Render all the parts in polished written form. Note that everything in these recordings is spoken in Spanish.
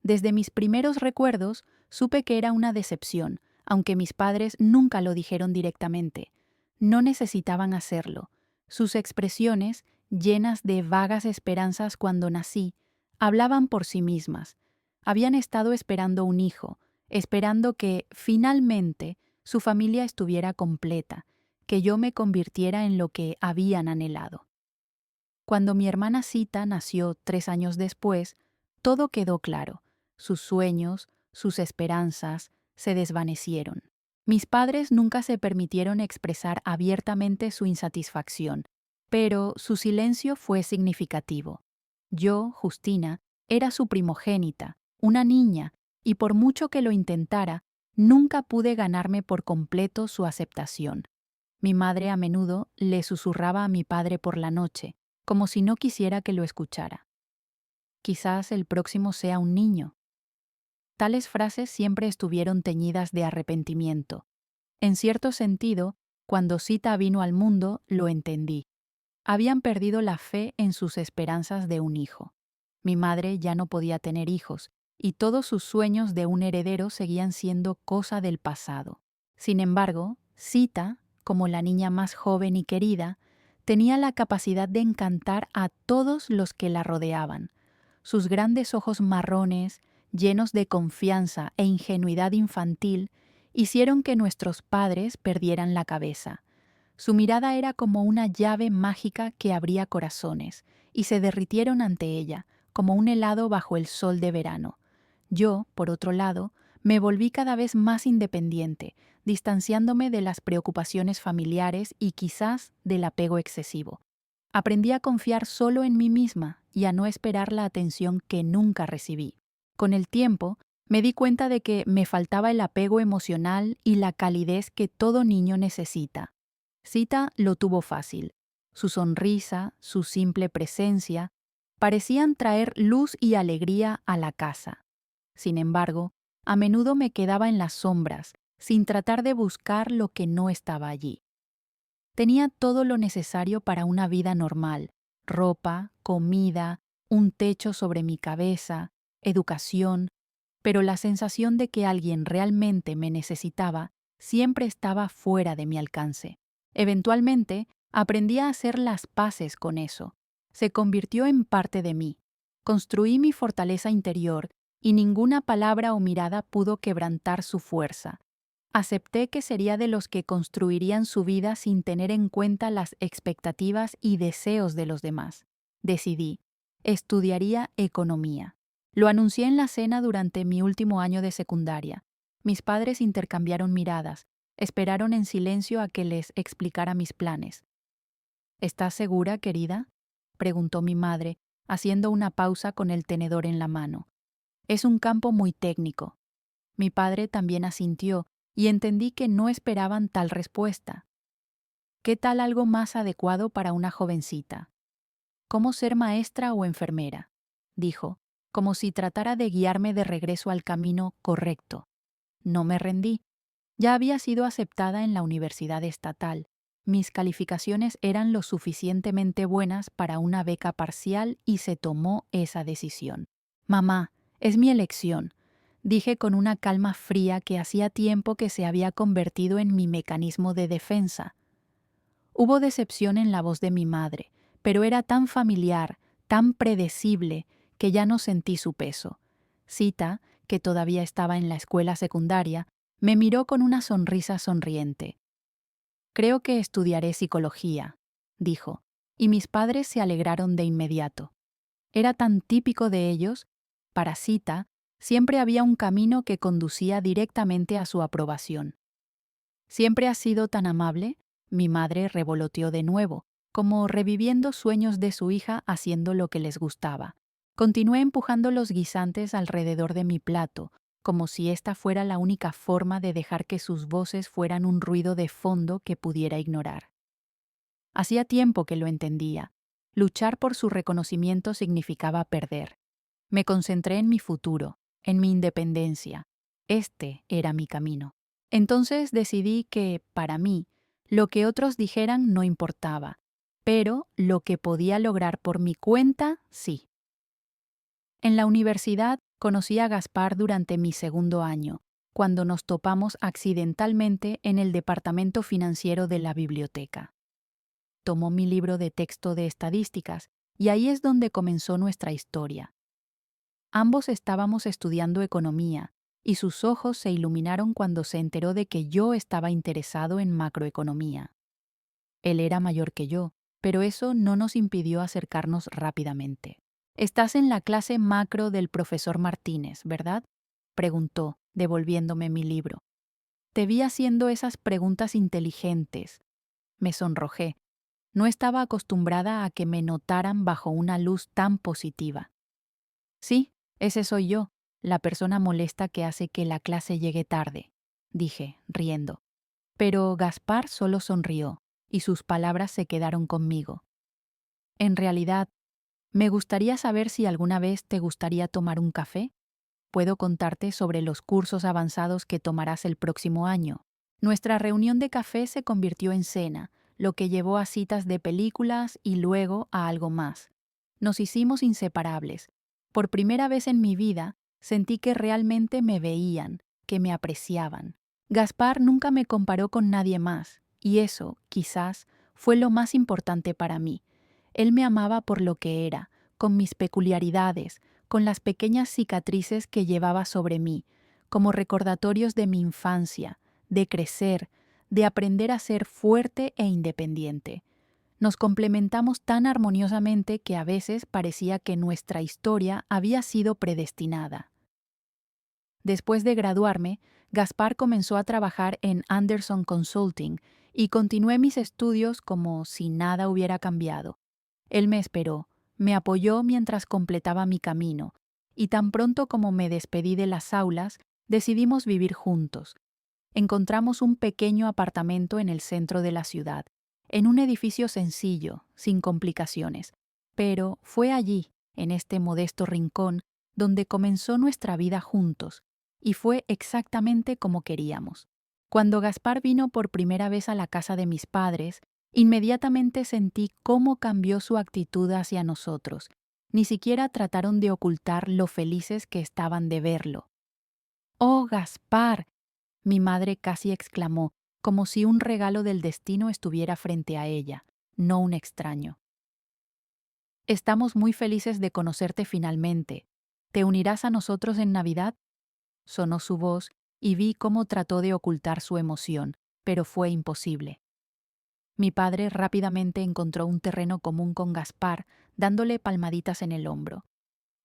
Desde mis primeros recuerdos supe que era una decepción, aunque mis padres nunca lo dijeron directamente. No necesitaban hacerlo. Sus expresiones, llenas de vagas esperanzas cuando nací, hablaban por sí mismas. Habían estado esperando un hijo, esperando que, finalmente, su familia estuviera completa, que yo me convirtiera en lo que habían anhelado. Cuando mi hermana Sita nació 3 años después, todo quedó claro. Sus sueños, sus esperanzas, se desvanecieron. Mis padres nunca se permitieron expresar abiertamente su insatisfacción, pero su silencio fue significativo. Yo, Justina, era su primogénita, una niña, y por mucho que lo intentara, nunca pude ganarme por completo su aceptación. Mi madre a menudo le susurraba a mi padre por la noche, como si no quisiera que lo escuchara. Quizás el próximo sea un niño. Tales frases siempre estuvieron teñidas de arrepentimiento. En cierto sentido, cuando Sita vino al mundo, lo entendí. Habían perdido la fe en sus esperanzas de un hijo. Mi madre ya no podía tener hijos, y todos sus sueños de un heredero seguían siendo cosa del pasado. Sin embargo, Sita, como la niña más joven y querida, tenía la capacidad de encantar a todos los que la rodeaban. Sus grandes ojos marrones, llenos de confianza e ingenuidad infantil, hicieron que nuestros padres perdieran la cabeza. Su mirada era como una llave mágica que abría corazones, y se derritieron ante ella, como un helado bajo el sol de verano. Yo, por otro lado, me volví cada vez más independiente, distanciándome de las preocupaciones familiares y quizás del apego excesivo. Aprendí a confiar solo en mí misma y a no esperar la atención que nunca recibí. Con el tiempo, me di cuenta de que me faltaba el apego emocional y la calidez que todo niño necesita. Sita lo tuvo fácil. Su sonrisa, su simple presencia, parecían traer luz y alegría a la casa. Sin embargo, a menudo me quedaba en las sombras, sin tratar de buscar lo que no estaba allí. Tenía todo lo necesario para una vida normal: ropa, comida, un techo sobre mi cabeza, educación, pero la sensación de que alguien realmente me necesitaba siempre estaba fuera de mi alcance. Eventualmente, aprendí a hacer las paces con eso. Se convirtió en parte de mí. Construí mi fortaleza interior y ninguna palabra o mirada pudo quebrantar su fuerza. Acepté que sería de los que construirían su vida sin tener en cuenta las expectativas y deseos de los demás. Decidí, estudiaría economía. Lo anuncié en la cena durante mi último año de secundaria. Mis padres intercambiaron miradas, esperaron en silencio a que les explicara mis planes. ¿Estás segura, querida?, preguntó mi madre, haciendo una pausa con el tenedor en la mano. Es un campo muy técnico. Mi padre también asintió, y entendí que no esperaban tal respuesta. ¿Qué tal algo más adecuado para una jovencita? ¿Cómo ser maestra o enfermera?, dijo, como si tratara de guiarme de regreso al camino correcto. No me rendí. Ya había sido aceptada en la universidad estatal. Mis calificaciones eran lo suficientemente buenas para una beca parcial y se tomó esa decisión. Mamá, es mi elección, dije con una calma fría que hacía tiempo que se había convertido en mi mecanismo de defensa. Hubo decepción en la voz de mi madre, pero era tan familiar, tan predecible, que ya no sentí su peso. Sita, que todavía estaba en la escuela secundaria, me miró con una sonrisa sonriente. Creo que estudiaré psicología, dijo, y mis padres se alegraron de inmediato. Era tan típico de ellos. Para Sita, siempre había un camino que conducía directamente a su aprobación. ¿Siempre has sido tan amable?, mi madre revoloteó de nuevo, como reviviendo sueños de su hija haciendo lo que les gustaba. Continué empujando los guisantes alrededor de mi plato, como si esta fuera la única forma de dejar que sus voces fueran un ruido de fondo que pudiera ignorar. Hacía tiempo que lo entendía. Luchar por su reconocimiento significaba perder. Me concentré en mi futuro, en mi independencia. Este era mi camino. Entonces decidí que, para mí, lo que otros dijeran no importaba, pero lo que podía lograr por mi cuenta, sí. En la universidad Conocí a Gaspar durante mi segundo año, cuando nos topamos accidentalmente en el departamento financiero de la biblioteca. Tomó mi libro de texto de estadísticas y ahí es donde comenzó nuestra historia. Ambos estábamos estudiando economía y sus ojos se iluminaron cuando se enteró de que yo estaba interesado en macroeconomía. Él era mayor que yo, pero eso no nos impidió acercarnos rápidamente. «Estás en la clase macro del profesor Martínez, ¿verdad?», preguntó, devolviéndome mi libro. Te vi haciendo esas preguntas inteligentes. Me sonrojé. No estaba acostumbrada a que me notaran bajo una luz tan positiva. Sí, ese soy yo, la persona molesta que hace que la clase llegue tarde, dije, riendo. Pero Gaspar solo sonrió, y sus palabras se quedaron conmigo. En realidad, me gustaría saber si alguna vez te gustaría tomar un café. Puedo contarte sobre los cursos avanzados que tomarás el próximo año. Nuestra reunión de café se convirtió en cena, lo que llevó a citas de películas y luego a algo más. Nos hicimos inseparables. Por primera vez en mi vida, sentí que realmente me veían, que me apreciaban. Gaspar nunca me comparó con nadie más, y eso, quizás, fue lo más importante para mí. Él me amaba por lo que era, con mis peculiaridades, con las pequeñas cicatrices que llevaba sobre mí, como recordatorios de mi infancia, de crecer, de aprender a ser fuerte e independiente. Nos complementamos tan armoniosamente que a veces parecía que nuestra historia había sido predestinada. Después de graduarme, Gaspar comenzó a trabajar en Anderson Consulting y continué mis estudios como si nada hubiera cambiado. Él me esperó, me apoyó mientras completaba mi camino, y tan pronto como me despedí de las aulas, decidimos vivir juntos. Encontramos un pequeño apartamento en el centro de la ciudad, en un edificio sencillo, sin complicaciones, pero fue allí, en este modesto rincón, donde comenzó nuestra vida juntos, y fue exactamente como queríamos. Cuando Gaspar vino por primera vez a la casa de mis padres, inmediatamente sentí cómo cambió su actitud hacia nosotros. Ni siquiera trataron de ocultar lo felices que estaban de verlo. «¡Oh, Gaspar!», mi madre casi exclamó, como si un regalo del destino estuviera frente a ella, no un extraño. «Estamos muy felices de conocerte finalmente. ¿Te unirás a nosotros en Navidad?», sonó su voz y vi cómo trató de ocultar su emoción, pero fue imposible. Mi padre rápidamente encontró un terreno común con Gaspar, dándole palmaditas en el hombro.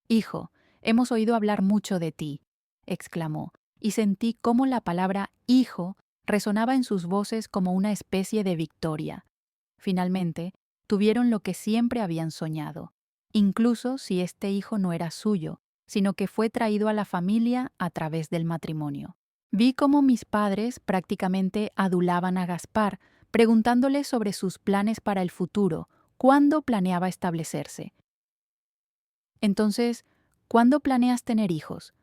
«Hijo, hemos oído hablar mucho de ti», exclamó, y sentí cómo la palabra hijo resonaba en sus voces como una especie de victoria. Finalmente, tuvieron lo que siempre habían soñado, incluso si este hijo no era suyo, sino que fue traído a la familia a través del matrimonio. Vi cómo mis padres prácticamente adulaban a Gaspar, preguntándole sobre sus planes para el futuro, cuándo planeaba establecerse. «Entonces, ¿cuándo planeas tener hijos?»,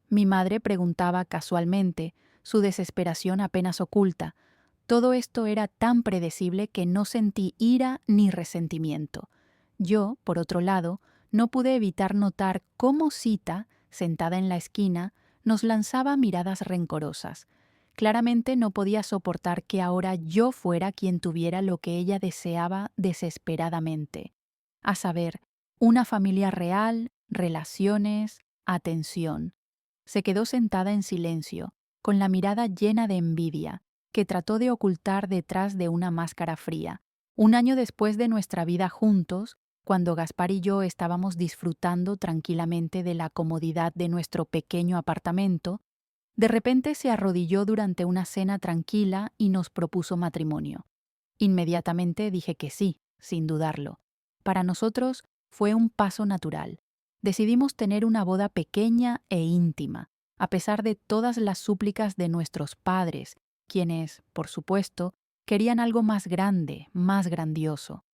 mi madre preguntaba casualmente, su desesperación apenas oculta. Todo esto era tan predecible que no sentí ira ni resentimiento. Yo, por otro lado, no pude evitar notar cómo Sita, sentada en la esquina, nos lanzaba miradas rencorosas. Claramente no podía soportar que ahora yo fuera quien tuviera lo que ella deseaba desesperadamente, a saber, una familia real, relaciones, atención. Se quedó sentada en silencio, con la mirada llena de envidia, que trató de ocultar detrás de una máscara fría. Un año después de nuestra vida juntos, cuando Gaspar y yo estábamos disfrutando tranquilamente de la comodidad de nuestro pequeño apartamento, de repente se arrodilló durante una cena tranquila y nos propuso matrimonio. Inmediatamente dije que sí, sin dudarlo. Para nosotros fue un paso natural. Decidimos tener una boda pequeña e íntima, a pesar de todas las súplicas de nuestros padres, quienes, por supuesto, querían algo más grande, más grandioso.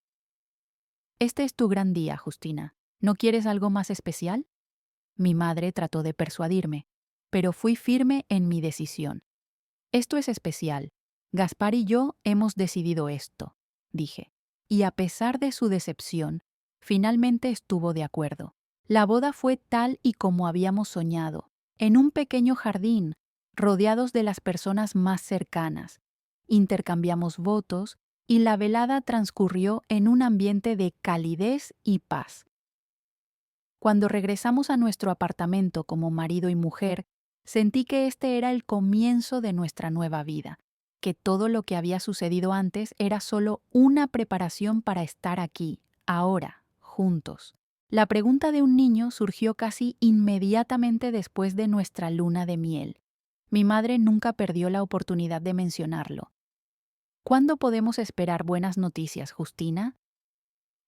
«Este es tu gran día, Justina. ¿No quieres algo más especial?», mi madre trató de persuadirme, pero fui firme en mi decisión. «Esto es especial. Gaspar y yo hemos decidido esto», dije, y a pesar de su decepción, finalmente estuvo de acuerdo. La boda fue tal y como habíamos soñado, en un pequeño jardín, rodeados de las personas más cercanas. Intercambiamos votos y la velada transcurrió en un ambiente de calidez y paz. Cuando regresamos a nuestro apartamento como marido y mujer, sentí que este era el comienzo de nuestra nueva vida, que todo lo que había sucedido antes era solo una preparación para estar aquí, ahora, juntos. La pregunta de un niño surgió casi inmediatamente después de nuestra luna de miel. Mi madre nunca perdió la oportunidad de mencionarlo. ¿Cuándo podemos esperar buenas noticias, Justina?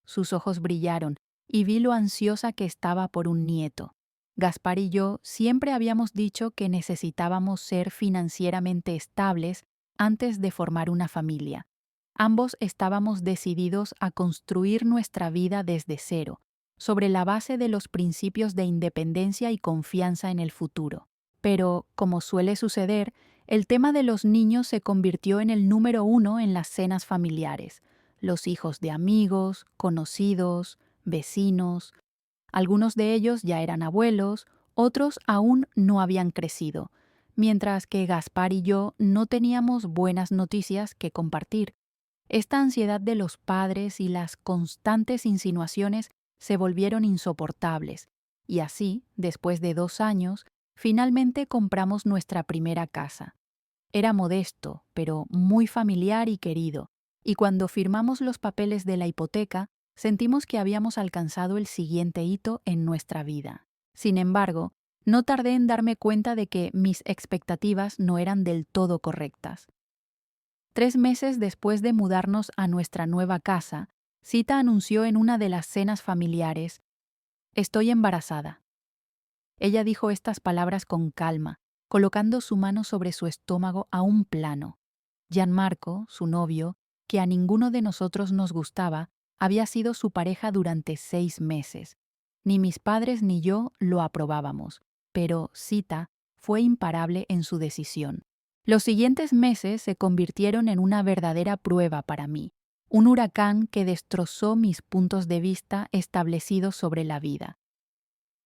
Sus ojos brillaron y vi lo ansiosa que estaba por un nieto. Gaspar y yo siempre habíamos dicho que necesitábamos ser financieramente estables antes de formar una familia. Ambos estábamos decididos a construir nuestra vida desde cero, sobre la base de los principios de independencia y confianza en el futuro. Pero, como suele suceder, el tema de los niños se convirtió en el número uno en las cenas familiares. Los hijos de amigos, conocidos, vecinos. Algunos de ellos ya eran abuelos, otros aún no habían crecido, mientras que Gaspar y yo no teníamos buenas noticias que compartir. Esta ansiedad de los padres y las constantes insinuaciones se volvieron insoportables, y así, después de 2 años, finalmente compramos nuestra primera casa. Era modesto, pero muy familiar y querido, y cuando firmamos los papeles de la hipoteca, sentimos que habíamos alcanzado el siguiente hito en nuestra vida. Sin embargo, no tardé en darme cuenta de que mis expectativas no eran del todo correctas. 3 meses después de mudarnos a nuestra nueva casa, Sita anunció en una de las cenas familiares: «Estoy embarazada». Ella dijo estas palabras con calma, colocando su mano sobre su estómago a un plano. Gianmarco, su novio, que a ninguno de nosotros nos gustaba, había sido su pareja durante 6 meses. Ni mis padres ni yo lo aprobábamos, pero Sita fue imparable en su decisión. Los siguientes meses se convirtieron en una verdadera prueba para mí, un huracán que destrozó mis puntos de vista establecidos sobre la vida.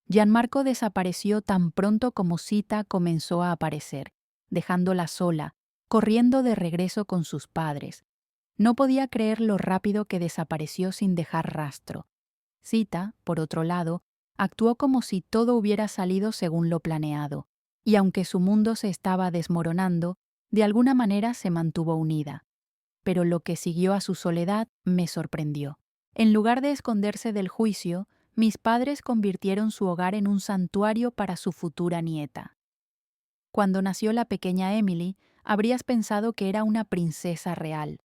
Gianmarco desapareció tan pronto como Sita comenzó a aparecer, dejándola sola, corriendo de regreso con sus padres. No podía creer lo rápido que desapareció sin dejar rastro. Sita, por otro lado, actuó como si todo hubiera salido según lo planeado, y aunque su mundo se estaba desmoronando, de alguna manera se mantuvo unida. Pero lo que siguió a su soledad me sorprendió. En lugar de esconderse del juicio, mis padres convirtieron su hogar en un santuario para su futura nieta. Cuando nació la pequeña Emily, habrías pensado que era una princesa real.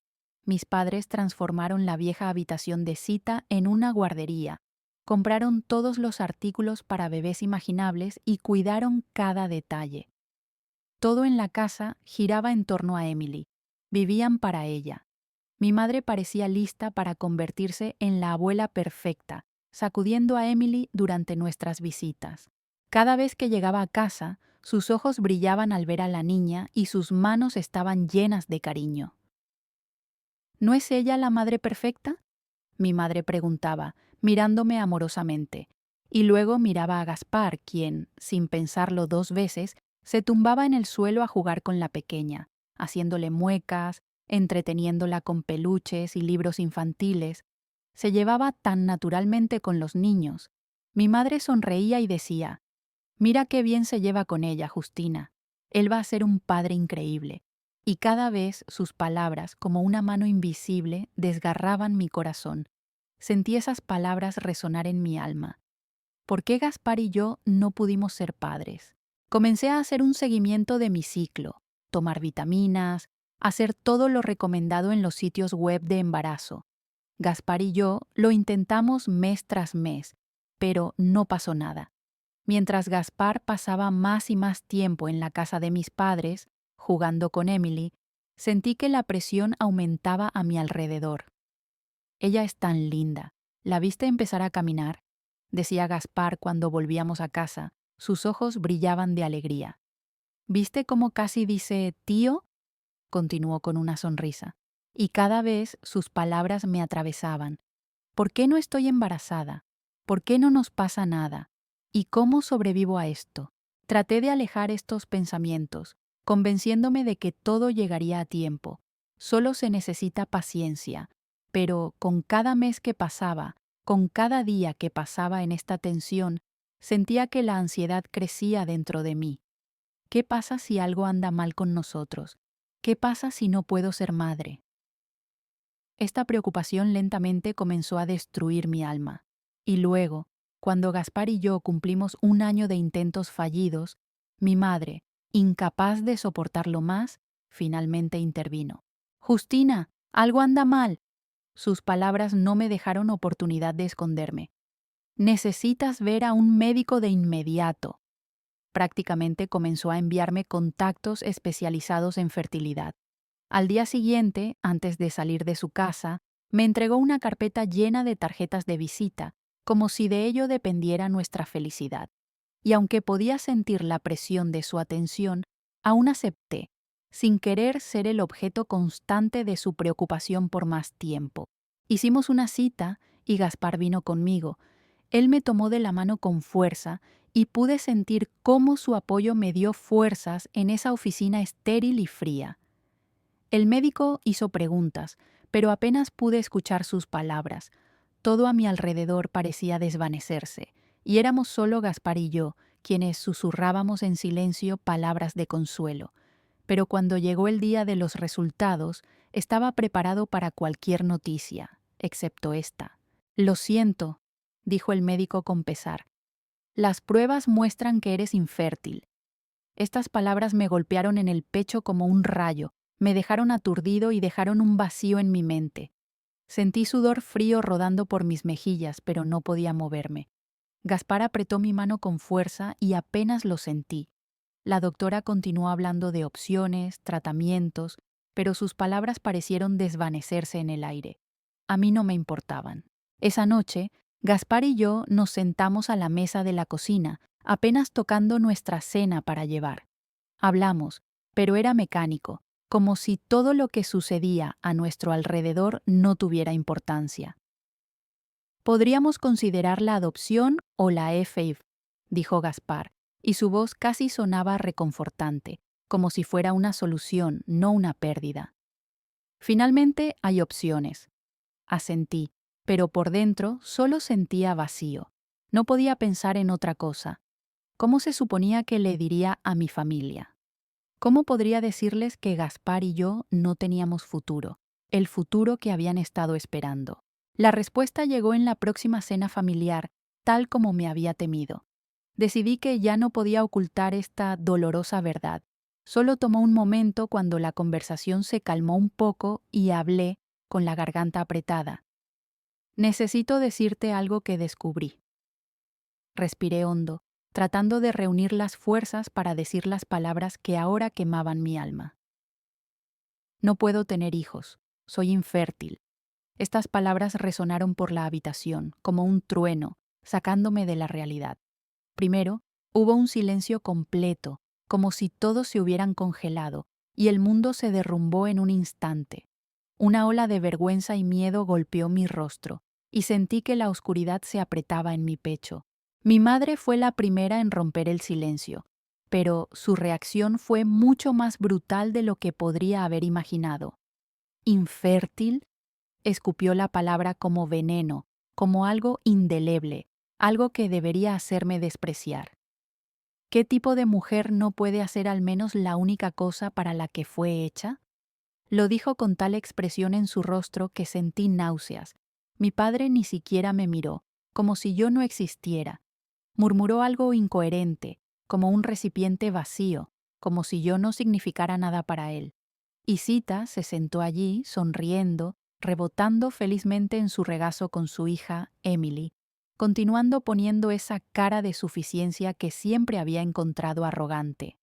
Mis padres transformaron la vieja habitación de Sita en una guardería, compraron todos los artículos para bebés imaginables y cuidaron cada detalle. Todo en la casa giraba en torno a Emily. Vivían para ella. Mi madre parecía lista para convertirse en la abuela perfecta, sacudiendo a Emily durante nuestras visitas. Cada vez que llegaba a casa, sus ojos brillaban al ver a la niña y sus manos estaban llenas de cariño. ¿No es ella la madre perfecta?, mi madre preguntaba, mirándome amorosamente, y luego miraba a Gaspar, quien, sin pensarlo 2 veces, se tumbaba en el suelo a jugar con la pequeña, haciéndole muecas, entreteniéndola con peluches y libros infantiles. Se llevaba tan naturalmente con los niños. Mi madre sonreía y decía: «Mira qué bien se lleva con ella, Justina. Él va a ser un padre increíble». Y cada vez sus palabras, como una mano invisible, desgarraban mi corazón. Sentí esas palabras resonar en mi alma. ¿Por qué Gaspar y yo no pudimos ser padres? Comencé a hacer un seguimiento de mi ciclo, tomar vitaminas, hacer todo lo recomendado en los sitios web de embarazo. Gaspar y yo lo intentamos mes tras mes, pero no pasó nada. Mientras Gaspar pasaba más y más tiempo en la casa de mis padres, jugando con Emily, sentí que la presión aumentaba a mi alrededor. «Ella es tan linda. ¿La viste empezar a caminar?», decía Gaspar cuando volvíamos a casa. Sus ojos brillaban de alegría. «¿Viste cómo casi dice tío?», continuó con una sonrisa. Y cada vez sus palabras me atravesaban. «¿Por qué no estoy embarazada? ¿Por qué no nos pasa nada? ¿Y cómo sobrevivo a esto? Traté de alejar estos pensamientos, convenciéndome de que todo llegaría a tiempo. Solo se necesita paciencia. Pero con cada mes que pasaba, con cada día que pasaba en esta tensión, sentía que la ansiedad crecía dentro de mí. ¿Qué pasa si algo anda mal con nosotros? ¿Qué pasa si no puedo ser madre? Esta preocupación lentamente comenzó a destruir mi alma. Y luego, cuando Gaspar y yo cumplimos un año de intentos fallidos, mi madre, incapaz de soportarlo más, finalmente intervino. «Justina, algo anda mal». Sus palabras no me dejaron oportunidad de esconderme. «Necesitas ver a un médico de inmediato». Prácticamente comenzó a enviarme contactos especializados en fertilidad. Al día siguiente, antes de salir de su casa, me entregó una carpeta llena de tarjetas de visita, como si de ello dependiera nuestra felicidad. Y aunque podía sentir la presión de su atención, aún acepté, sin querer ser el objeto constante de su preocupación por más tiempo. Hicimos una cita y Gaspar vino conmigo. Él me tomó de la mano con fuerza y pude sentir cómo su apoyo me dio fuerzas en esa oficina estéril y fría. El médico hizo preguntas, pero apenas pude escuchar sus palabras. Todo a mi alrededor parecía desvanecerse, y éramos solo Gaspar y yo, quienes susurrábamos en silencio palabras de consuelo. Pero cuando llegó el día de los resultados, estaba preparado para cualquier noticia, excepto esta. «Lo siento», dijo el médico con pesar. «Las pruebas muestran que eres infértil». Estas palabras me golpearon en el pecho como un rayo, me dejaron aturdido y dejaron un vacío en mi mente. Sentí sudor frío rodando por mis mejillas, pero no podía moverme. Gaspar apretó mi mano con fuerza y apenas lo sentí. La doctora continuó hablando de opciones, tratamientos, pero sus palabras parecieron desvanecerse en el aire. A mí no me importaban. Esa noche, Gaspar y yo nos sentamos a la mesa de la cocina, apenas tocando nuestra cena para llevar. Hablamos, pero era mecánico, como si todo lo que sucedía a nuestro alrededor no tuviera importancia. «Podríamos considerar la adopción o la FIV», dijo Gaspar, y su voz casi sonaba reconfortante, como si fuera una solución, no una pérdida. «Finalmente hay opciones», asentí, pero por dentro solo sentía vacío. No podía pensar en otra cosa. ¿Cómo se suponía que le diría a mi familia? ¿Cómo podría decirles que Gaspar y yo no teníamos futuro, el futuro que habían estado esperando? La respuesta llegó en la próxima cena familiar, tal como me había temido. Decidí que ya no podía ocultar esta dolorosa verdad. Solo tomó un momento cuando la conversación se calmó un poco y hablé, con la garganta apretada. «Necesito decirte algo que descubrí». Respiré hondo, tratando de reunir las fuerzas para decir las palabras que ahora quemaban mi alma. «No puedo tener hijos. Soy infértil». Estas palabras resonaron por la habitación, como un trueno, sacándome de la realidad. Primero, hubo un silencio completo, como si todos se hubieran congelado, y el mundo se derrumbó en un instante. Una ola de vergüenza y miedo golpeó mi rostro, y sentí que la oscuridad se apretaba en mi pecho. Mi madre fue la primera en romper el silencio, pero su reacción fue mucho más brutal de lo que podría haber imaginado. «¿Infértil?», escupió la palabra como veneno, como algo indeleble, algo que debería hacerme despreciar. ¿Qué tipo de mujer no puede hacer al menos la única cosa para la que fue hecha? Lo dijo con tal expresión en su rostro que sentí náuseas. Mi padre ni siquiera me miró, como si yo no existiera. Murmuró algo incoherente, como un recipiente vacío, como si yo no significara nada para él. Y Sita se sentó allí, sonriendo, rebotando felizmente en su regazo con su hija, Emily, continuando poniendo esa cara de suficiencia que siempre había encontrado arrogante.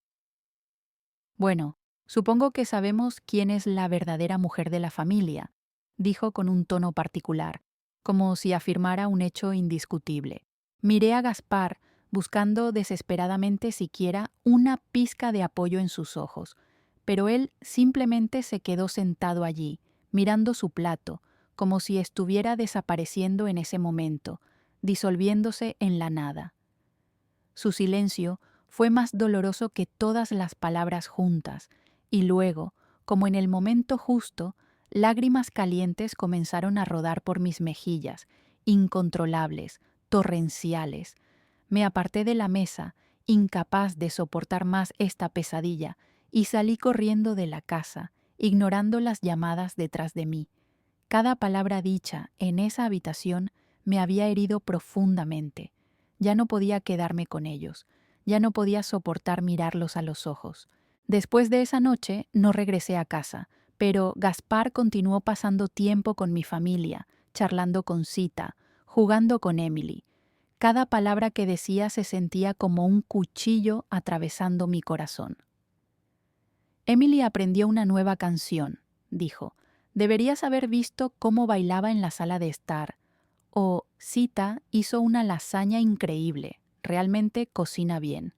«Bueno, supongo que sabemos quién es la verdadera mujer de la familia», dijo con un tono particular, como si afirmara un hecho indiscutible. Miré a Gaspar, buscando desesperadamente siquiera una pizca de apoyo en sus ojos, pero él simplemente se quedó sentado allí, mirando su plato, como si estuviera desapareciendo en ese momento, disolviéndose en la nada. Su silencio fue más doloroso que todas las palabras juntas, y luego, como en el momento justo, lágrimas calientes comenzaron a rodar por mis mejillas, incontrolables, torrenciales. Me aparté de la mesa, incapaz de soportar más esta pesadilla, y salí corriendo de la casa, ignorando las llamadas detrás de mí. Cada palabra dicha en esa habitación me había herido profundamente. Ya no podía quedarme con ellos, ya no podía soportar mirarlos a los ojos. Después de esa noche no regresé a casa, pero Gaspar continuó pasando tiempo con mi familia, charlando con Sita, jugando con Emily. Cada palabra que decía se sentía como un cuchillo atravesando mi corazón. Emily aprendió una nueva canción, dijo. Deberías haber visto cómo bailaba en la sala de estar. O Sita hizo una lasaña increíble, realmente cocina bien.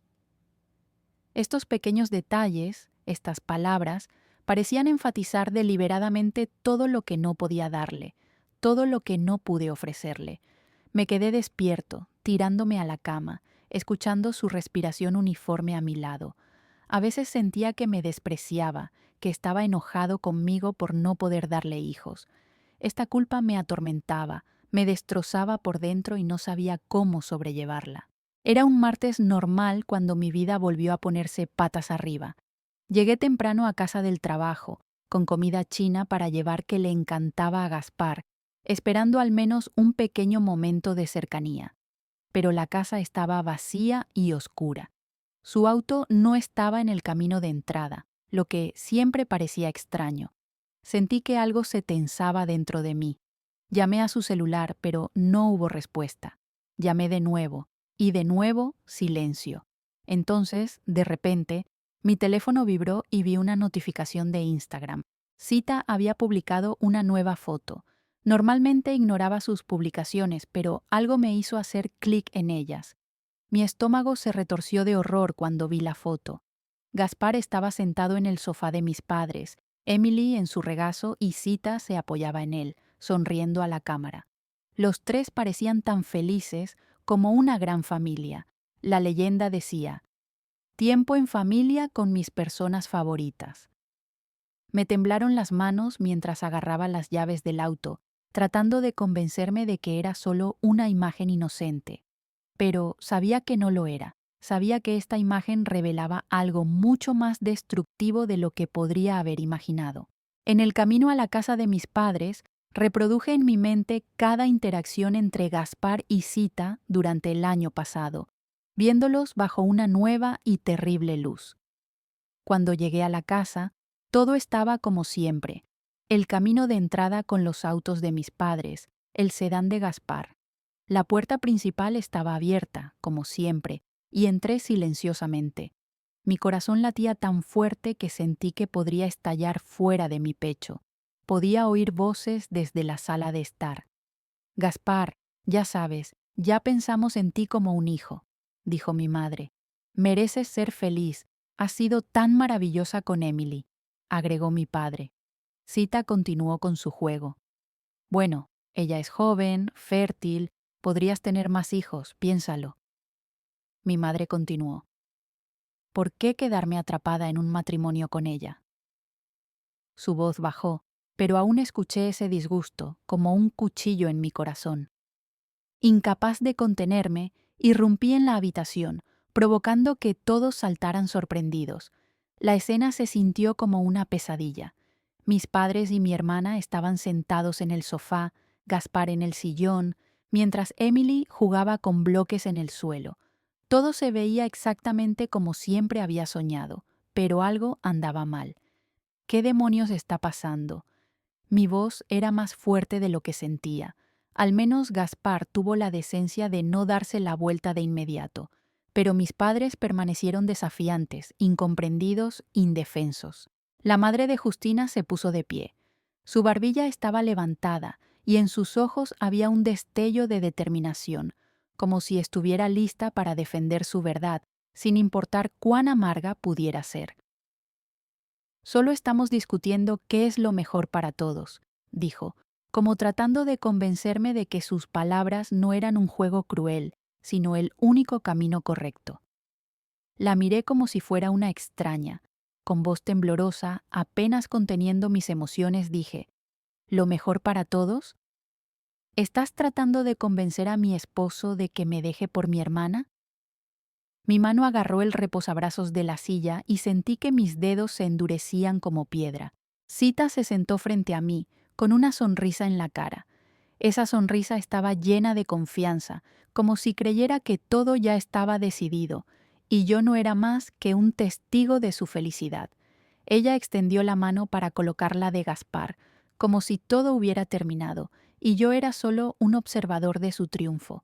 Estos pequeños detalles, estas palabras, parecían enfatizar deliberadamente todo lo que no podía darle, todo lo que no pude ofrecerle. Me quedé despierto, tirándome a la cama, escuchando su respiración uniforme a mi lado. A veces sentía que me despreciaba, que estaba enojado conmigo por no poder darle hijos. Esta culpa me atormentaba, me destrozaba por dentro y no sabía cómo sobrellevarla. Era un martes normal cuando mi vida volvió a ponerse patas arriba. Llegué temprano a casa del trabajo, con comida china para llevar que le encantaba a Gaspar, esperando al menos un pequeño momento de cercanía. Pero la casa estaba vacía y oscura. Su auto no estaba en el camino de entrada, lo que siempre parecía extraño. Sentí que algo se tensaba dentro de mí. Llamé a su celular, pero no hubo respuesta. Llamé y de nuevo, silencio. Entonces, de repente, mi teléfono vibró y vi una notificación de Instagram. Sita había publicado una nueva foto. Normalmente ignoraba sus publicaciones, pero algo me hizo hacer clic en ellas. Mi estómago se retorció de horror cuando vi la foto. Gaspar estaba sentado en el sofá de mis padres, Emily en su regazo y Sita se apoyaba en él, sonriendo a la cámara. Los tres parecían tan felices como una gran familia. La leyenda decía, tiempo en familia con mis personas favoritas. Me temblaron las manos mientras agarraba las llaves del auto, tratando de convencerme de que era solo una imagen inocente. Pero sabía que no lo era. Sabía que esta imagen revelaba algo mucho más destructivo de lo que podría haber imaginado. En el camino a la casa de mis padres, reproduje en mi mente cada interacción entre Gaspar y Sita durante el año pasado, viéndolos bajo una nueva y terrible luz. Cuando llegué a la casa, todo estaba como siempre. El camino de entrada con los autos de mis padres, el sedán de Gaspar. La puerta principal estaba abierta, como siempre, y entré silenciosamente. Mi corazón latía tan fuerte que sentí que podría estallar fuera de mi pecho. Podía oír voces desde la sala de estar. Gaspar, ya sabes, ya pensamos en ti como un hijo, dijo mi madre. Mereces ser feliz, has sido tan maravillosa con Emily, agregó mi padre. Sita continuó con su juego. Bueno, ella es joven, fértil, podrías tener más hijos, piénsalo. Mi madre continuó. ¿Por qué quedarme atrapada en un matrimonio con ella? Su voz bajó, pero aún escuché ese disgusto, como un cuchillo en mi corazón. Incapaz de contenerme, irrumpí en la habitación, provocando que todos saltaran sorprendidos. La escena se sintió como una pesadilla. Mis padres y mi hermana estaban sentados en el sofá, Gaspar en el sillón, mientras Emily jugaba con bloques en el suelo. Todo se veía exactamente como siempre había soñado, pero algo andaba mal. ¿Qué demonios está pasando? Mi voz era más fuerte de lo que sentía. Al menos Gaspar tuvo la decencia de no darse la vuelta de inmediato, pero mis padres permanecieron desafiantes, incomprendidos, indefensos. La madre de Justina se puso de pie. Su barbilla estaba levantada y en sus ojos había un destello de determinación, como si estuviera lista para defender su verdad, sin importar cuán amarga pudiera ser. Solo estamos discutiendo qué es lo mejor para todos, dijo, como tratando de convencerme de que sus palabras no eran un juego cruel, sino el único camino correcto. La miré como si fuera una extraña. Con voz temblorosa, apenas conteniendo mis emociones, dije, ¿lo mejor para todos? ¿Estás tratando de convencer a mi esposo de que me deje por mi hermana? Mi mano agarró el reposabrazos de la silla y sentí que mis dedos se endurecían como piedra. Sita se sentó frente a mí, con una sonrisa en la cara. Esa sonrisa estaba llena de confianza, como si creyera que todo ya estaba decidido, y yo no era más que un testigo de su felicidad. Ella extendió la mano para colocarla de Gaspar, como si todo hubiera terminado, y yo era solo un observador de su triunfo.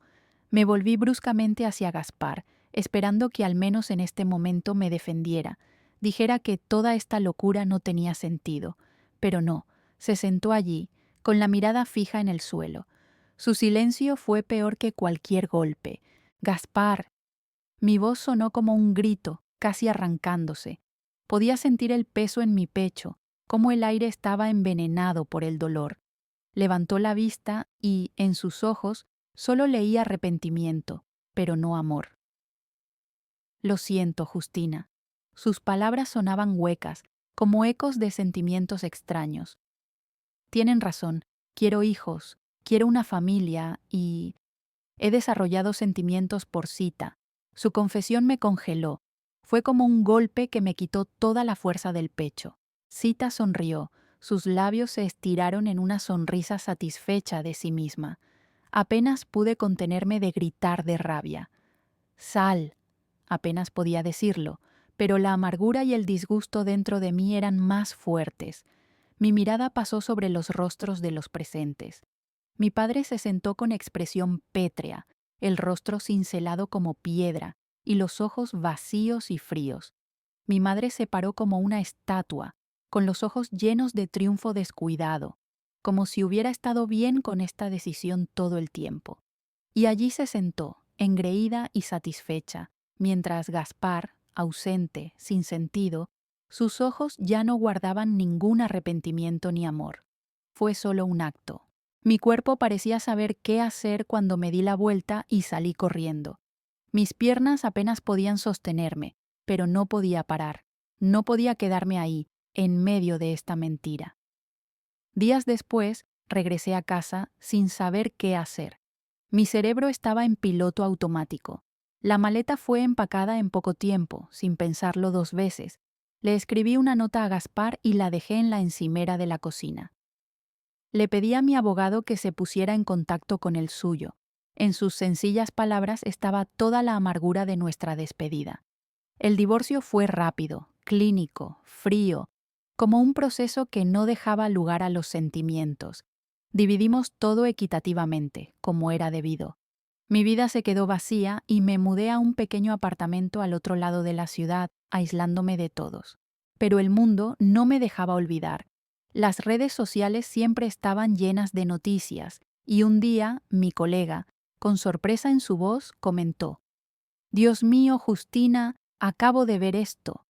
Me volví bruscamente hacia Gaspar, esperando que al menos en este momento me defendiera, dijera que toda esta locura no tenía sentido. Pero no, se sentó allí, con la mirada fija en el suelo. Su silencio fue peor que cualquier golpe. Gaspar. Mi voz sonó como un grito, casi arrancándose. Podía sentir el peso en mi pecho, cómo el aire estaba envenenado por el dolor. Levantó la vista y, en sus ojos, solo leí arrepentimiento, pero no amor. Lo siento, Justina. Sus palabras sonaban huecas, como ecos de sentimientos extraños. Tienen razón, quiero hijos, quiero una familia y... He desarrollado sentimientos por Sita. Su confesión me congeló. Fue como un golpe que me quitó toda la fuerza del pecho. Sita sonrió. Sus labios se estiraron en una sonrisa satisfecha de sí misma. Apenas pude contenerme de gritar de rabia. Sal. Apenas podía decirlo, pero la amargura y el disgusto dentro de mí eran más fuertes. Mi mirada pasó sobre los rostros de los presentes. Mi padre se sentó con expresión pétrea, el rostro cincelado como piedra y los ojos vacíos y fríos. Mi madre se paró como una estatua, con los ojos llenos de triunfo descuidado, como si hubiera estado bien con esta decisión todo el tiempo. Y allí se sentó, engreída y satisfecha, mientras Gaspar, ausente, sin sentido, sus ojos ya no guardaban ningún arrepentimiento ni amor. Fue solo un acto. Mi cuerpo parecía saber qué hacer cuando me di la vuelta y salí corriendo. Mis piernas apenas podían sostenerme, pero no podía parar. No podía quedarme ahí, en medio de esta mentira. Días después, regresé a casa sin saber qué hacer. Mi cerebro estaba en piloto automático. La maleta fue empacada en poco tiempo, sin pensarlo 2 veces. Le escribí una nota a Gaspar y la dejé en la encimera de la cocina. Le pedí a mi abogado que se pusiera en contacto con el suyo. En sus sencillas palabras estaba toda la amargura de nuestra despedida. El divorcio fue rápido, clínico, frío, como un proceso que no dejaba lugar a los sentimientos. Dividimos todo equitativamente, como era debido. Mi vida se quedó vacía y me mudé a un pequeño apartamento al otro lado de la ciudad, aislándome de todos. Pero el mundo no me dejaba olvidar. Las redes sociales siempre estaban llenas de noticias, y un día mi colega, con sorpresa en su voz, comentó: «Dios mío, Justina, acabo de ver esto».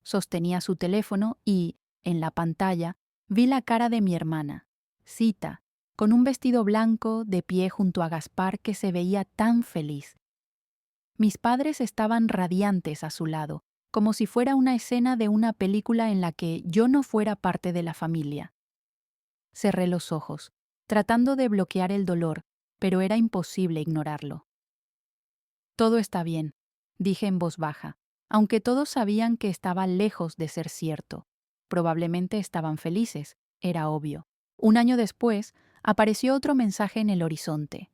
Sostenía su teléfono y, en la pantalla, vi la cara de mi hermana, Sita, con un vestido blanco de pie junto a Gaspar que se veía tan feliz. Mis padres estaban radiantes a su lado, como si fuera una escena de una película en la que yo no fuera parte de la familia. Cerré los ojos, tratando de bloquear el dolor, pero era imposible ignorarlo. «Todo está bien», dije en voz baja, aunque todos sabían que estaba lejos de ser cierto. Probablemente estaban felices, era obvio. Un año después, apareció otro mensaje en el horizonte.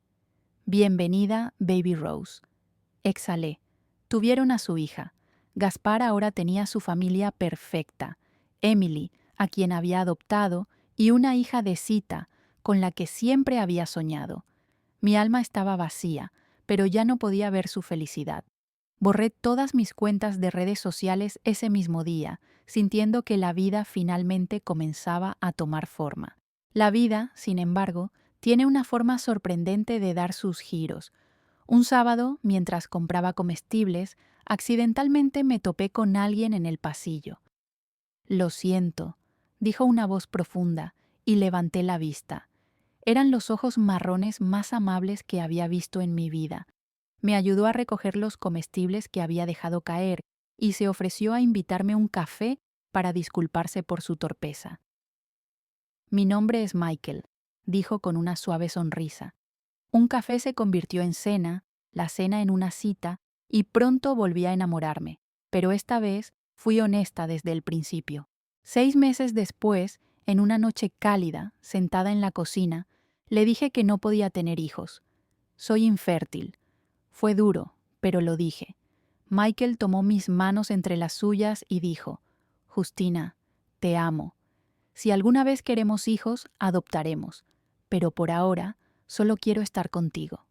«Bienvenida, Baby Rose». Exhalé. Tuvieron a su hija. Gaspar ahora tenía su familia perfecta. Emily, a quien había adoptado, y una hija de Sita, con la que siempre había soñado. Mi alma estaba vacía, pero ya no podía ver su felicidad. Borré todas mis cuentas de redes sociales ese mismo día, sintiendo que la vida finalmente comenzaba a tomar forma. La vida, sin embargo, tiene una forma sorprendente de dar sus giros. Un sábado, mientras compraba comestibles, accidentalmente me topé con alguien en el pasillo. «Lo siento», dijo una voz profunda, y levanté la vista. Eran los ojos marrones más amables que había visto en mi vida. Me ayudó a recoger los comestibles que había dejado caer y se ofreció a invitarme un café para disculparse por su torpeza. Mi nombre es Michael, dijo con una suave sonrisa. Un café se convirtió en cena, la cena en una cita, y pronto volví a enamorarme, pero esta vez fui honesta desde el principio. 6 meses después, en una noche cálida, sentada en la cocina, le dije que no podía tener hijos. Soy infértil. Fue duro, pero lo dije. Michael tomó mis manos entre las suyas y dijo: Justina, te amo. Si alguna vez queremos hijos, adoptaremos, pero por ahora solo quiero estar contigo.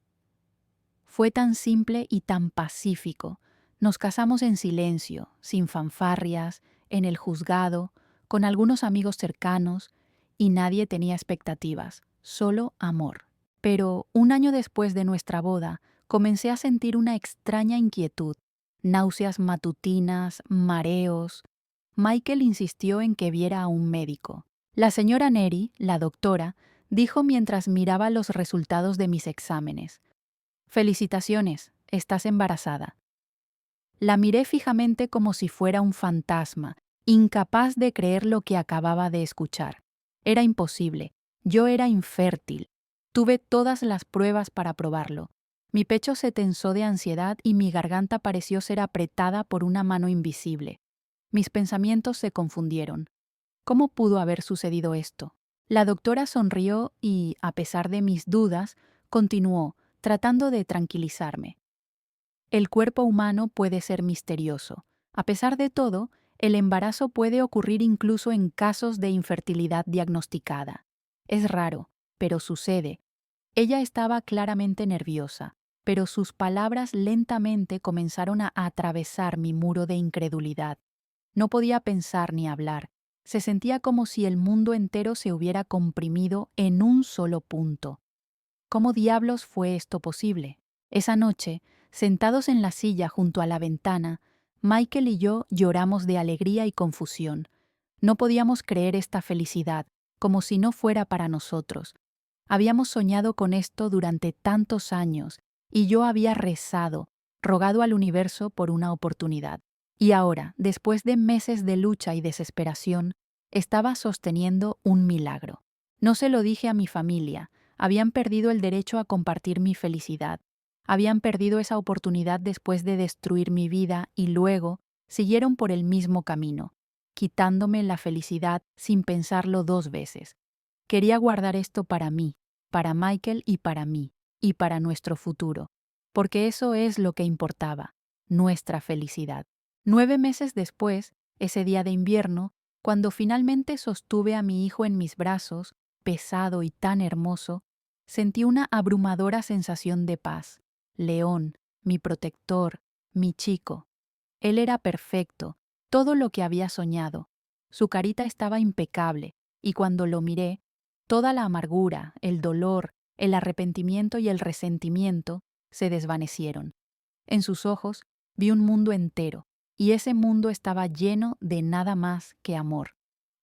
Fue tan simple y tan pacífico. Nos casamos en silencio, sin fanfarrias, en el juzgado, con algunos amigos cercanos, y nadie tenía expectativas, solo amor. Pero 1 año después de nuestra boda, comencé a sentir una extraña inquietud, náuseas matutinas, mareos. Michael insistió en que viera a un médico. La señora Neri, la doctora, dijo mientras miraba los resultados de mis exámenes: Felicitaciones, estás embarazada. La miré fijamente como si fuera un fantasma, incapaz de creer lo que acababa de escuchar. Era imposible. Yo era infértil. Tuve todas las pruebas para probarlo. Mi pecho se tensó de ansiedad y mi garganta pareció ser apretada por una mano invisible. Mis pensamientos se confundieron. ¿Cómo pudo haber sucedido esto? La doctora sonrió y, a pesar de mis dudas, continuó, tratando de tranquilizarme. El cuerpo humano puede ser misterioso. A pesar de todo, el embarazo puede ocurrir incluso en casos de infertilidad diagnosticada. Es raro, pero sucede. Ella estaba claramente nerviosa, pero sus palabras lentamente comenzaron a atravesar mi muro de incredulidad. No podía pensar ni hablar. Se sentía como si el mundo entero se hubiera comprimido en un solo punto. ¿Cómo diablos fue esto posible? Esa noche, sentados en la silla junto a la ventana, Michael y yo lloramos de alegría y confusión. No podíamos creer esta felicidad, como si no fuera para nosotros. Habíamos soñado con esto durante tantos años, y yo había rezado, rogado al universo por una oportunidad. Y ahora, después de meses de lucha y desesperación, estaba sosteniendo un milagro. No se lo dije a mi familia. Habían perdido el derecho a compartir mi felicidad. Habían perdido esa oportunidad después de destruir mi vida y luego siguieron por el mismo camino, quitándome la felicidad sin pensarlo 2 veces. Quería guardar esto para mí, para Michael y para nuestro futuro, porque eso es lo que importaba, nuestra felicidad. 9 meses después, ese día de invierno, cuando finalmente sostuve a mi hijo en mis brazos, pesado y tan hermoso, sentí una abrumadora sensación de paz. León, mi protector, mi chico. Él era perfecto, todo lo que había soñado. Su carita estaba impecable, y cuando lo miré, toda la amargura, el dolor, el arrepentimiento y el resentimiento se desvanecieron. En sus ojos vi un mundo entero, y ese mundo estaba lleno de nada más que amor.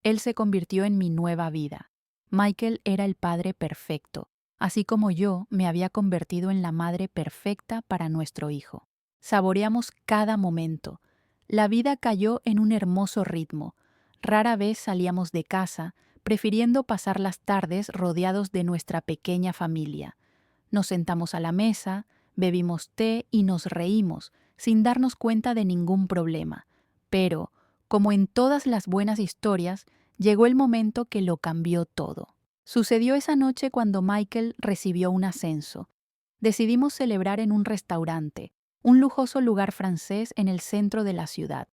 Él se convirtió en mi nueva vida. Michael era el padre perfecto, así como yo me había convertido en la madre perfecta para nuestro hijo. Saboreamos cada momento. La vida cayó en un hermoso ritmo. Rara vez salíamos de casa, prefiriendo pasar las tardes rodeados de nuestra pequeña familia. Nos sentamos a la mesa, bebimos té y nos reímos, sin darnos cuenta de ningún problema. Pero, como en todas las buenas historias, llegó el momento que lo cambió todo. Sucedió esa noche cuando Michael recibió un ascenso. Decidimos celebrar en un restaurante, un lujoso lugar francés en el centro de la ciudad.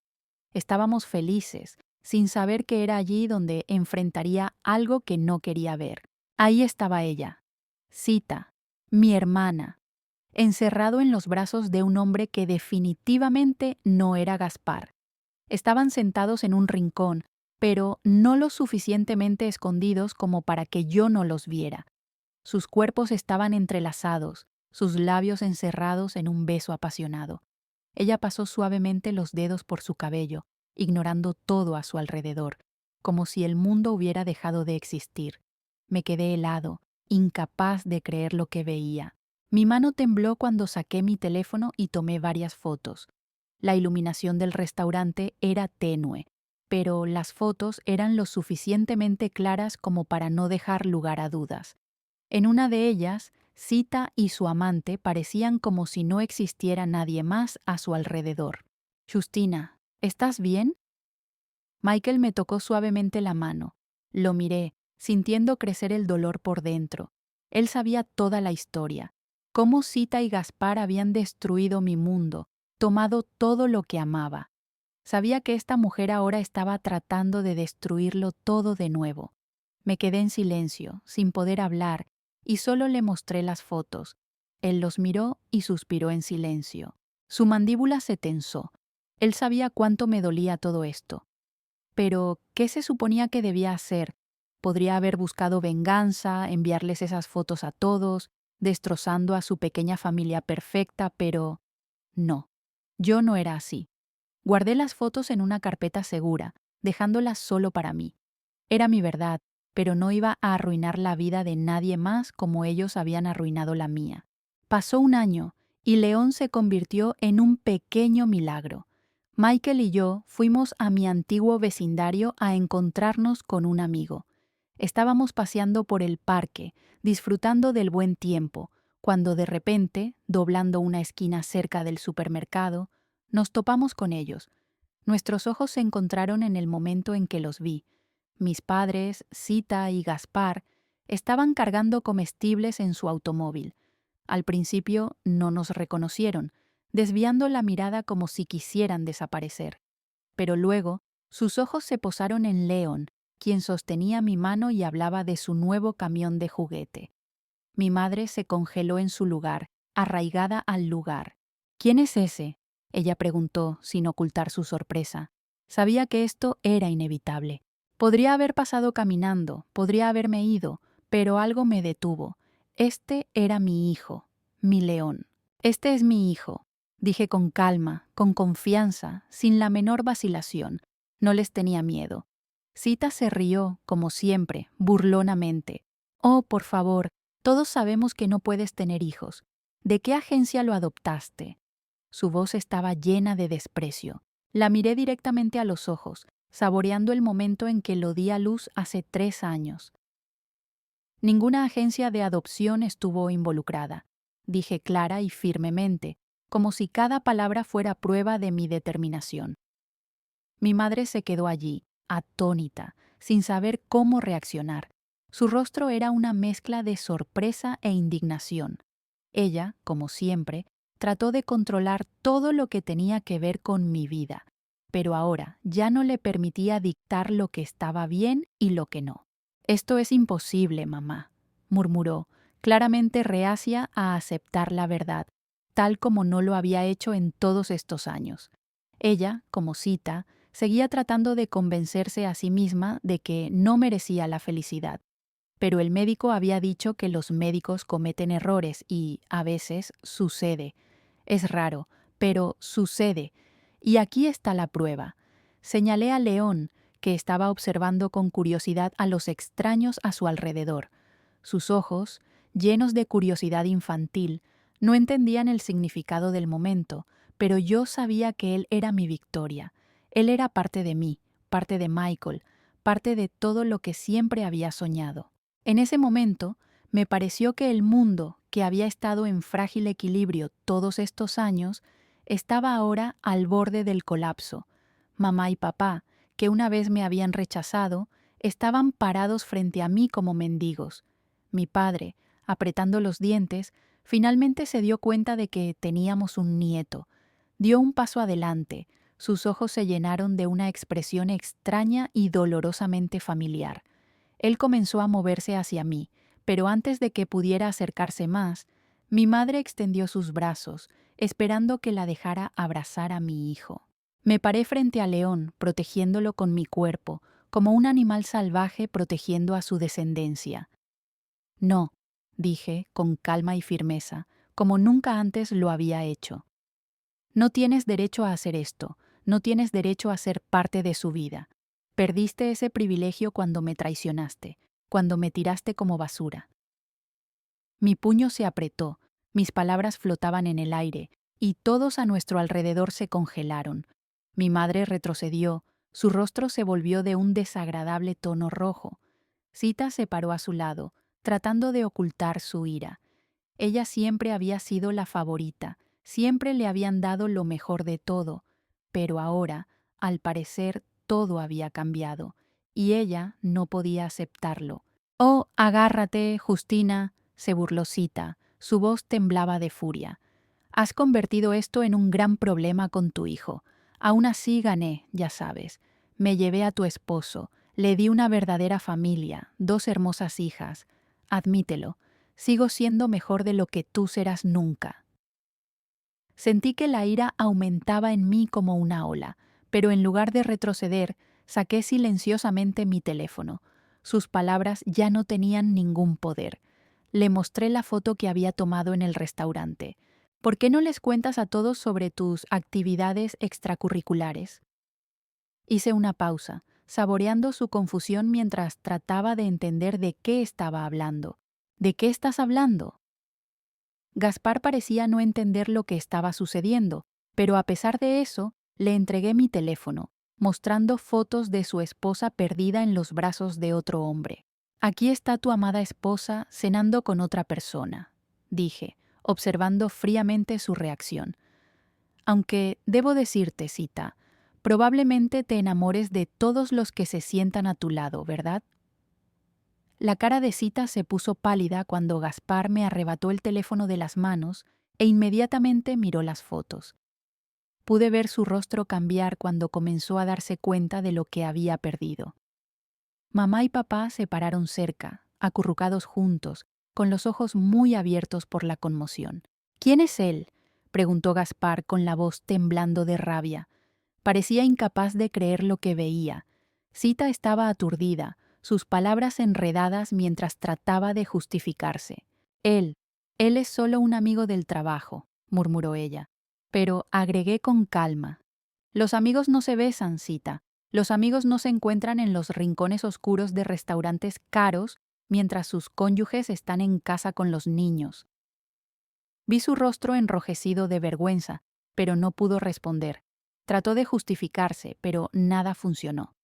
Estábamos felices, sin saber que era allí donde enfrentaría algo que no quería ver. Ahí estaba ella, Sita, mi hermana, encerrado en los brazos de un hombre que definitivamente no era Gaspar. Estaban sentados en un rincón, pero no lo suficientemente escondidos como para que yo no los viera. Sus cuerpos estaban entrelazados, sus labios encerrados en un beso apasionado. Ella pasó suavemente los dedos por su cabello, ignorando todo a su alrededor, como si el mundo hubiera dejado de existir. Me quedé helado, incapaz de creer lo que veía. Mi mano tembló cuando saqué mi teléfono y tomé varias fotos. La iluminación del restaurante era tenue, pero las fotos eran lo suficientemente claras como para no dejar lugar a dudas. En una de ellas, Sita y su amante parecían como si no existiera nadie más a su alrededor. Justina, ¿estás bien? Michael me tocó suavemente la mano. Lo miré, sintiendo crecer el dolor por dentro. Él sabía toda la historia. Cómo Sita y Gaspar habían destruido mi mundo, tomado todo lo que amaba. Sabía que esta mujer ahora estaba tratando de destruirlo todo de nuevo. Me quedé en silencio, sin poder hablar, y solo le mostré las fotos. Él los miró y suspiró en silencio. Su mandíbula se tensó. Él sabía cuánto me dolía todo esto. Pero, ¿qué se suponía que debía hacer? Podría haber buscado venganza, enviarles esas fotos a todos, destrozando a su pequeña familia perfecta, pero no, yo no era así. Guardé las fotos en una carpeta segura, dejándolas solo para mí. Era mi verdad, pero no iba a arruinar la vida de nadie más como ellos habían arruinado la mía. Pasó un año, y León se convirtió en un pequeño milagro. Michael y yo fuimos a mi antiguo vecindario a encontrarnos con un amigo. Estábamos paseando por el parque, disfrutando del buen tiempo, cuando de repente, doblando una esquina cerca del supermercado, nos topamos con ellos. Nuestros ojos se encontraron en el momento en que los vi. Mis padres, Sita y Gaspar, estaban cargando comestibles en su automóvil. Al principio no nos reconocieron, desviando la mirada como si quisieran desaparecer. Pero luego, sus ojos se posaron en Leon, quien sostenía mi mano y hablaba de su nuevo camión de juguete. Mi madre se congeló en su lugar, arraigada al lugar. ¿Quién es ese?, ella preguntó, sin ocultar su sorpresa. Sabía que esto era inevitable. Podría haber pasado caminando, podría haberme ido, pero algo me detuvo. Este era mi hijo, mi León. Este es mi hijo, dije con calma, con confianza, sin la menor vacilación. No les tenía miedo. Sita se rió, como siempre, burlonamente. Oh, por favor, todos sabemos que no puedes tener hijos. ¿De qué agencia lo adoptaste? Su voz estaba llena de desprecio. La miré directamente a los ojos, saboreando el momento en que lo di a luz hace 3 años. Ninguna agencia de adopción estuvo involucrada, dije clara y firmemente, como si cada palabra fuera prueba de mi determinación. Mi madre se quedó allí, atónita, sin saber cómo reaccionar. Su rostro era una mezcla de sorpresa e indignación. Ella, como siempre, trató de controlar todo lo que tenía que ver con mi vida, pero ahora ya no le permitía dictar lo que estaba bien y lo que no. «Esto es imposible, mamá», murmuró, claramente reacia a aceptar la verdad, tal como no lo había hecho en todos estos años. Ella, como Sita, seguía tratando de convencerse a sí misma de que no merecía la felicidad. Pero el médico había dicho que los médicos cometen errores y, a veces, sucede. Es raro, pero sucede. Y aquí está la prueba. Señalé a León, que estaba observando con curiosidad a los extraños a su alrededor. Sus ojos, llenos de curiosidad infantil, no entendían el significado del momento, pero yo sabía que él era mi victoria. Él era parte de mí, parte de Michael, parte de todo lo que siempre había soñado. En ese momento, me pareció que el mundo, que había estado en frágil equilibrio todos estos años, estaba ahora al borde del colapso. Mamá y papá, que una vez me habían rechazado, estaban parados frente a mí como mendigos. Mi padre, apretando los dientes, finalmente se dio cuenta de que teníamos un nieto. Dio un paso adelante, sus ojos se llenaron de una expresión extraña y dolorosamente familiar. Él comenzó a moverse hacia mí, pero antes de que pudiera acercarse más, mi madre extendió sus brazos, esperando que la dejara abrazar a mi hijo. Me paré frente a León, protegiéndolo con mi cuerpo, como un animal salvaje protegiendo a su descendencia. No, dije, con calma y firmeza, como nunca antes lo había hecho. No tienes derecho a hacer esto, no tienes derecho a ser parte de su vida. Perdiste ese privilegio cuando me traicionaste, cuando me tiraste como basura. Mi puño se apretó, mis palabras flotaban en el aire, y todos a nuestro alrededor se congelaron. Mi madre retrocedió, su rostro se volvió de un desagradable tono rojo. Sita se paró a su lado, tratando de ocultar su ira. Ella siempre había sido la favorita, siempre le habían dado lo mejor de todo, pero ahora, al parecer, todo había cambiado, y ella no podía aceptarlo. «Oh, agárrate, Justina», se burló Sita, su voz temblaba de furia. «Has convertido esto en un gran problema con tu hijo. Aún así gané, ya sabes. Me llevé a tu esposo, le di una verdadera familia, 2 hermosas hijas. Admítelo, sigo siendo mejor de lo que tú serás nunca». Sentí que la ira aumentaba en mí como una ola, pero en lugar de retroceder, saqué silenciosamente mi teléfono. Sus palabras ya no tenían ningún poder. Le mostré la foto que había tomado en el restaurante. «¿Por qué no les cuentas a todos sobre tus actividades extracurriculares?». Hice una pausa, saboreando su confusión mientras trataba de entender de qué estaba hablando. «¿De qué estás hablando?». Gaspar parecía no entender lo que estaba sucediendo, pero a pesar de eso, le entregué mi teléfono, mostrando fotos de su esposa perdida en los brazos de otro hombre. «Aquí está tu amada esposa cenando con otra persona», dije, observando fríamente su reacción. «Aunque, debo decirte, Sita, probablemente te enamores de todos los que se sientan a tu lado, ¿verdad?». La cara de Sita se puso pálida cuando Gaspar me arrebató el teléfono de las manos e inmediatamente miró las fotos. Pude ver su rostro cambiar cuando comenzó a darse cuenta de lo que había perdido. Mamá y papá se pararon cerca, acurrucados juntos, con los ojos muy abiertos por la conmoción. «¿Quién es él?», preguntó Gaspar con la voz temblando de rabia. Parecía incapaz de creer lo que veía. Sita estaba aturdida, sus palabras enredadas mientras trataba de justificarse. Él es solo un amigo del trabajo», murmuró ella. Pero agregué con calma: «Los amigos no se besan, Sita. Los amigos no se encuentran en los rincones oscuros de restaurantes caros mientras sus cónyuges están en casa con los niños». Vi su rostro enrojecido de vergüenza, pero no pudo responder. Trató de justificarse, pero nada funcionó.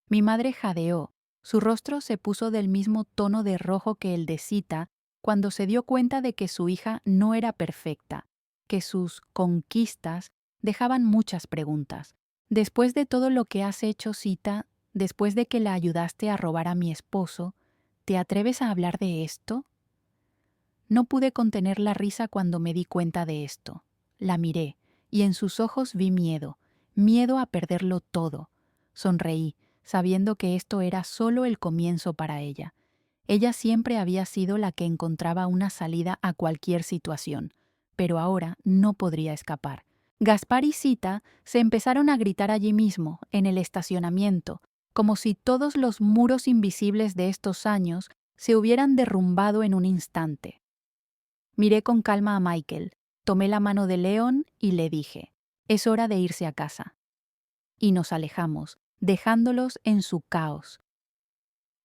Mi madre jadeó. Su rostro se puso del mismo tono de rojo que el de Sita cuando se dio cuenta de que su hija no era perfecta, que sus conquistas dejaban muchas preguntas. «Después de todo lo que has hecho, Sita, después de que la ayudaste a robar a mi esposo, ¿te atreves a hablar de esto?». No pude contener la risa cuando me di cuenta de esto. La miré, y en sus ojos vi miedo, miedo a perderlo todo. Sonreí, sabiendo que esto era solo el comienzo para ella. Ella siempre había sido la que encontraba una salida a cualquier situación, pero ahora no podría escapar. Gaspar y Sita se empezaron a gritar allí mismo, en el estacionamiento, como si todos los muros invisibles de estos años se hubieran derrumbado en un instante. Miré con calma a Michael, tomé la mano de Leon y le dije: «Es hora de irse a casa». Y nos alejamos, dejándolos en su caos.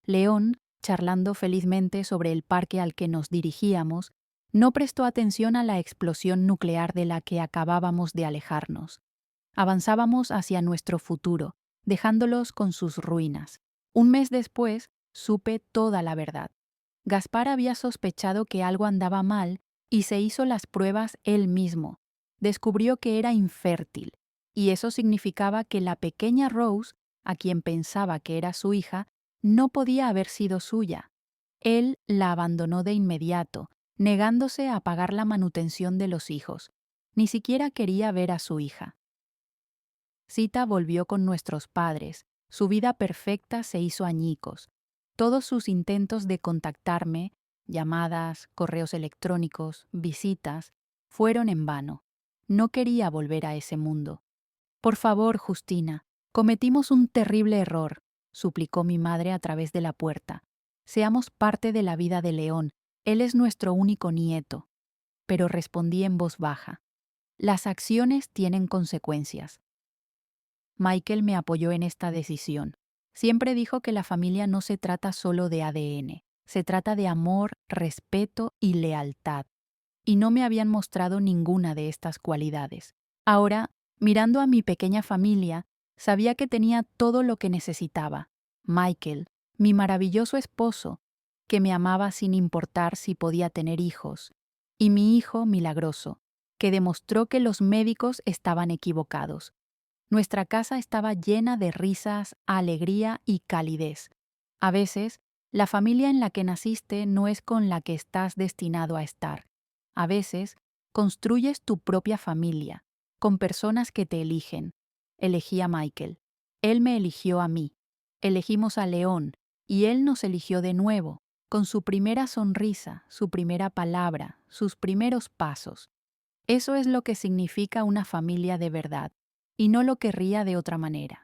León, charlando felizmente sobre el parque al que nos dirigíamos, no prestó atención a la explosión nuclear de la que acabábamos de alejarnos. Avanzábamos hacia nuestro futuro, dejándolos con sus ruinas. Un mes después, supe toda la verdad. Gaspar había sospechado que algo andaba mal y se hizo las pruebas él mismo. Descubrió que era infértil, y eso significaba que la pequeña Rose, a quien pensaba que era su hija, no podía haber sido suya. Él la abandonó de inmediato, negándose a pagar la manutención de los hijos. Ni siquiera quería ver a su hija. Sita volvió con nuestros padres. Su vida perfecta se hizo añicos. Todos sus intentos de contactarme, llamadas, correos electrónicos, visitas, fueron en vano. No quería volver a ese mundo. «Por favor, Justina, cometimos un terrible error», suplicó mi madre a través de la puerta. «Seamos parte de la vida de León. Él es nuestro único nieto». Pero respondí en voz baja: «Las acciones tienen consecuencias». Michael me apoyó en esta decisión. Siempre dijo que la familia no se trata solo de ADN. Se trata de amor, respeto y lealtad. Y no me habían mostrado ninguna de estas cualidades. Ahora, mirando a mi pequeña familia, sabía que tenía todo lo que necesitaba. Michael, mi maravilloso esposo, que me amaba sin importar si podía tener hijos, y mi hijo milagroso, que demostró que los médicos estaban equivocados. Nuestra casa estaba llena de risas, alegría y calidez. A veces, la familia en la que naciste no es con la que estás destinado a estar. A veces, construyes tu propia familia, con personas que te eligen. Elegí a Michael. Él me eligió a mí. Elegimos a León, y él nos eligió de nuevo, con su primera sonrisa, su primera palabra, sus primeros pasos. Eso es lo que significa una familia de verdad, y no lo querría de otra manera.